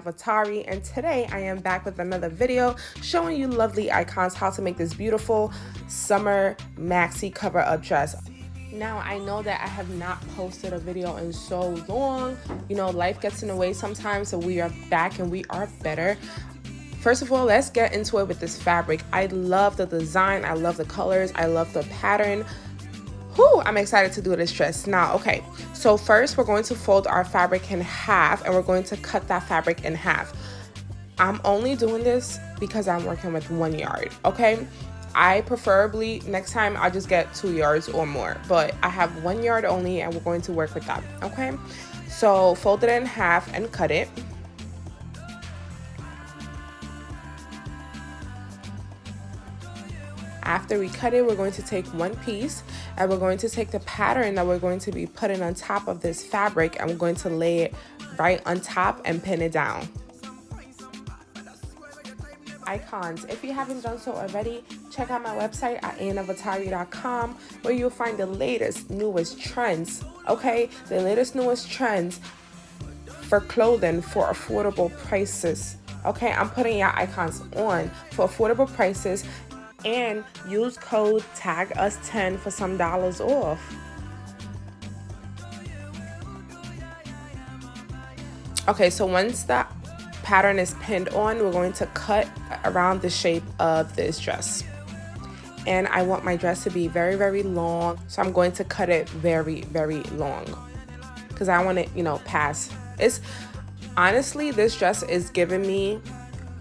of Atari, and today I am back with another video showing you lovely icons how to make this beautiful summer maxi cover up dress. Now, I know that I have not posted a video in so long. You know, life gets in the way sometimes, so we are back and we are better. First of all, let's get into it with this fabric. I love the design, I love the colors, I love the pattern. Whew, I'm excited to do this dress. Now, okay, so first we're going to fold our fabric in half and we're going to cut that fabric in half. I'm only doing this because I'm working with 1 yard, okay? I preferably, next time I'll just get 2 yards or more, but I have 1 yard only and we're going to work with that, okay? So fold it in half and cut it. After we cut it, we're going to take one piece and we're going to take the pattern that we're going to be putting on top of this fabric and we're going to lay it right on top and pin it down. Icons, if you haven't done so already, check out my website at anavatari.com where you'll find the latest, newest trends, okay? The latest, newest trends for clothing for affordable prices, okay? I'm putting your icons on for affordable prices. And use code tag us 10 for some dollars off. Okay, so once the pattern is pinned on, we're going to cut around the shape of this dress. And I want my dress to be very, very long, so I'm going to cut it very, very long because I want it, you know, past. It's honestly, this dress is giving me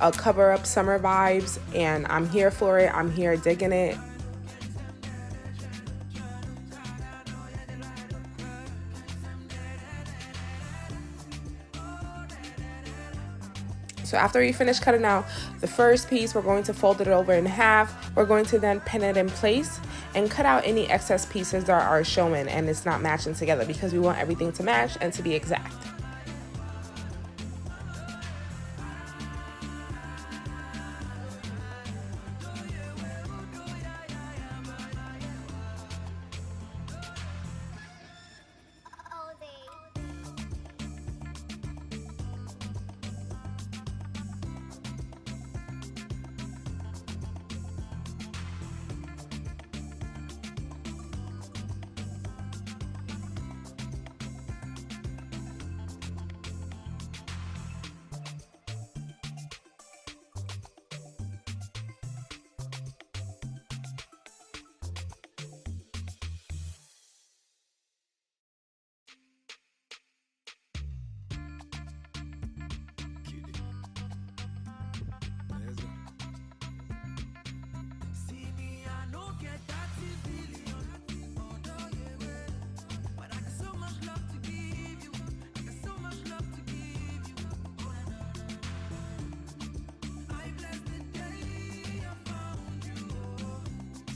a cover up summer vibes and I'm here for it. I'm here digging it. So after we finish cutting out the first piece, we're going to fold it over in half. We're going to then pin it in place and cut out any excess pieces that are showing and it's not matching together because we want everything to match and to be exact.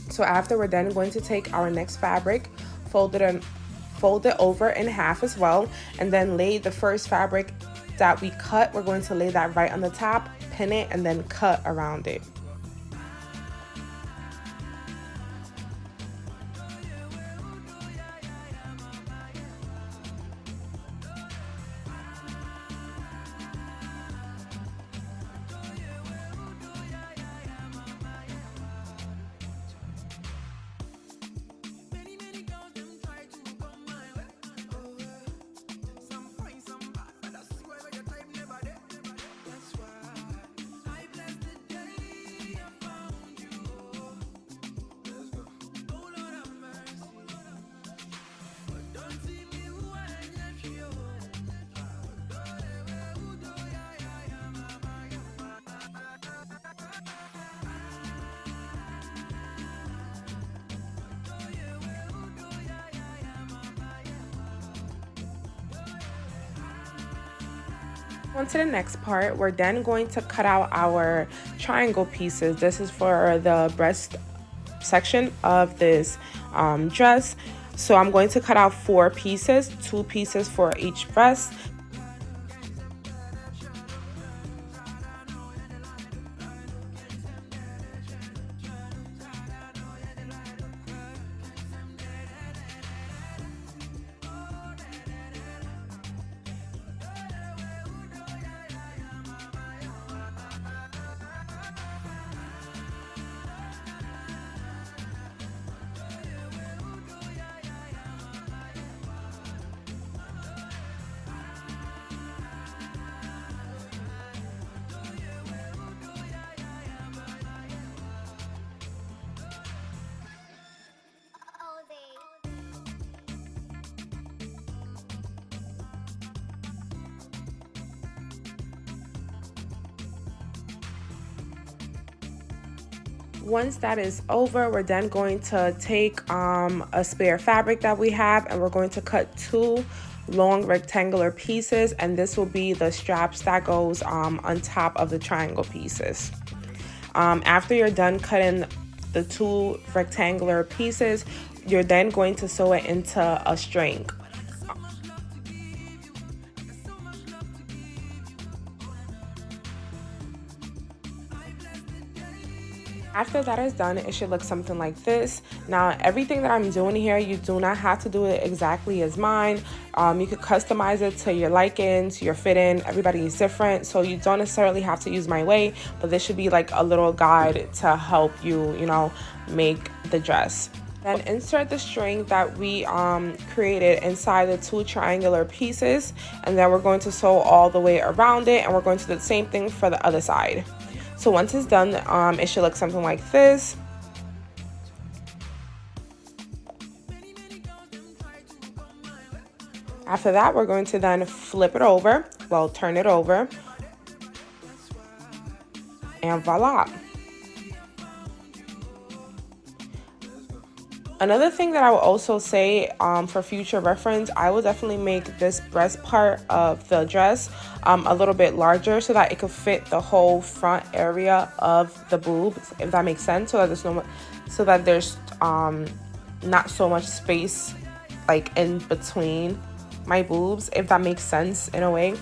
So after, we're then going to take our next fabric, fold it over in half as well, and then lay the first fabric that we cut. We're going to lay that right on the top, pin it, and then cut around it. On to the next part, we're then going to cut out our triangle pieces. This is for the breast section of this dress. So I'm going to cut out 4 pieces, 2 pieces for each breast. Once that is over, we're then going to take a spare fabric that we have, and we're going to cut 2 long rectangular pieces, and this will be the straps that goes on top of the triangle pieces. After you're done cutting the 2 rectangular pieces, you're then going to sew it into a string. After that is done, it should look something like this. Now, everything that I'm doing here, you do not have to do it exactly as mine. You could customize it to your likings, your fitting. Everybody is different, so you don't necessarily have to use my way, but this should be like a little guide to help you, you know, make the dress. Then insert the string that we created inside the 2 triangular pieces, and then we're going to sew all the way around it, and we're going to do the same thing for the other side. So once it's done, it should look something like this. After that, we're going to then flip it over, well, turn it over, and voila. Another thing that I will also say for future reference, I will definitely make this breast part of the dress a little bit larger so that it could fit the whole front area of the boobs, if that makes sense, so that there's not so much space like in between my boobs, if that makes sense in a way.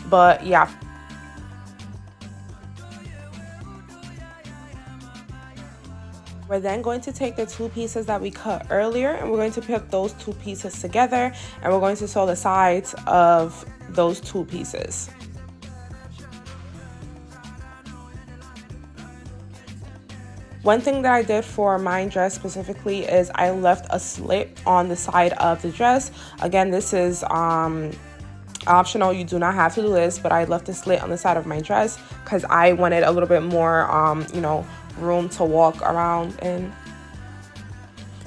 But yeah. We're then going to take the 2 pieces that we cut earlier, and we're going to put those 2 pieces together, and we're going to sew the sides of those 2 pieces. One thing that I did for my dress specifically is I left a slit on the side of the dress. Again, this is optional. You do not have to do this, but I left a slit on the side of my dress because I wanted a little bit more, you know, room to walk around in.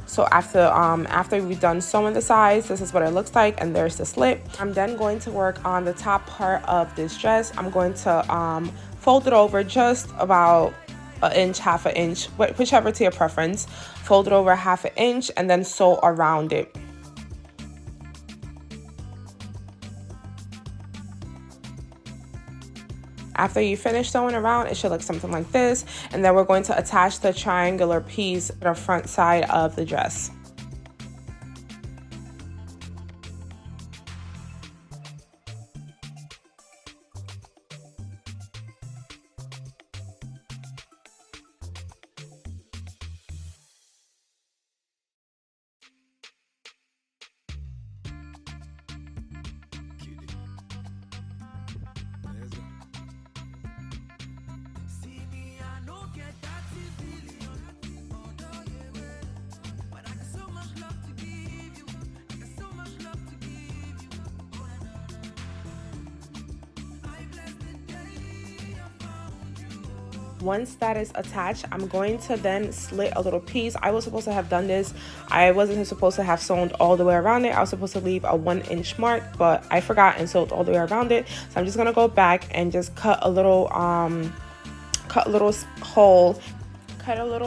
So after we've done sewing the sides, this is what it looks like, and there's the slit. I'm then going to work on the top part of this dress. I'm going to fold it over just about an inch, half an inch, whichever to your preference. Fold it over half an inch and then sew around it. After you finish sewing around, it should look something like this, and then we're going to attach the triangular piece to the front side of the dress. Once that is attached, I'm going to then slit a little piece. I was supposed to have done this. I wasn't supposed to have sewn all the way around it. I was supposed to leave a 1-inch mark, but I forgot and sewed all the way around it. So I'm just gonna go back and just cut a little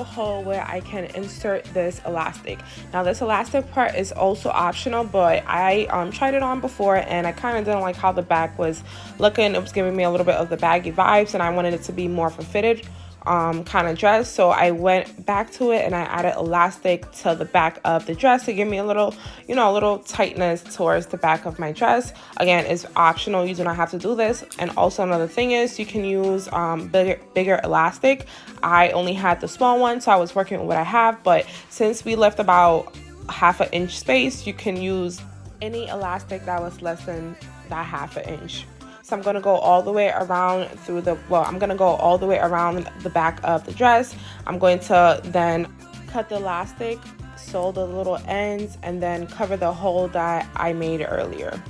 hole where I can insert this elastic. Now this elastic part is also optional, but I tried it on before and I kind of didn't like how the back was looking. It was giving me a little bit of the baggy vibes, and I wanted it to be more of a fitted kind of dress. So I went back to it and I added elastic to the back of the dress to give me a little, you know, a little tightness towards the back of my dress. Again, it's optional. You do not have to do this. And also another thing is you can use bigger elastic. I only had the small one, so I was working with what I have. But since we left about half an inch space, you can use any elastic that was less than that half an inch. So I'm going to go all the way around I'm going to go all the way around the back of the dress. I'm going to then cut the elastic, sew the little ends, and then cover the hole that I made earlier.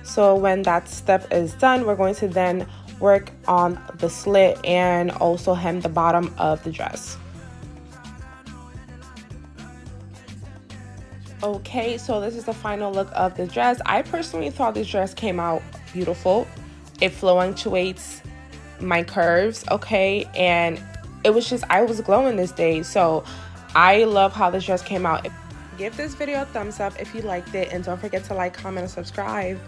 So when that step is done, we're going to then work on the slit and also hem the bottom of the dress. Okay, so this is the final look of the dress. I personally thought this dress came out beautiful. It fluctuates my curves, okay, and it was just, I was glowing this day, so I love how this dress came out. Give this video a thumbs up if you liked it, and don't forget to like, comment, and subscribe.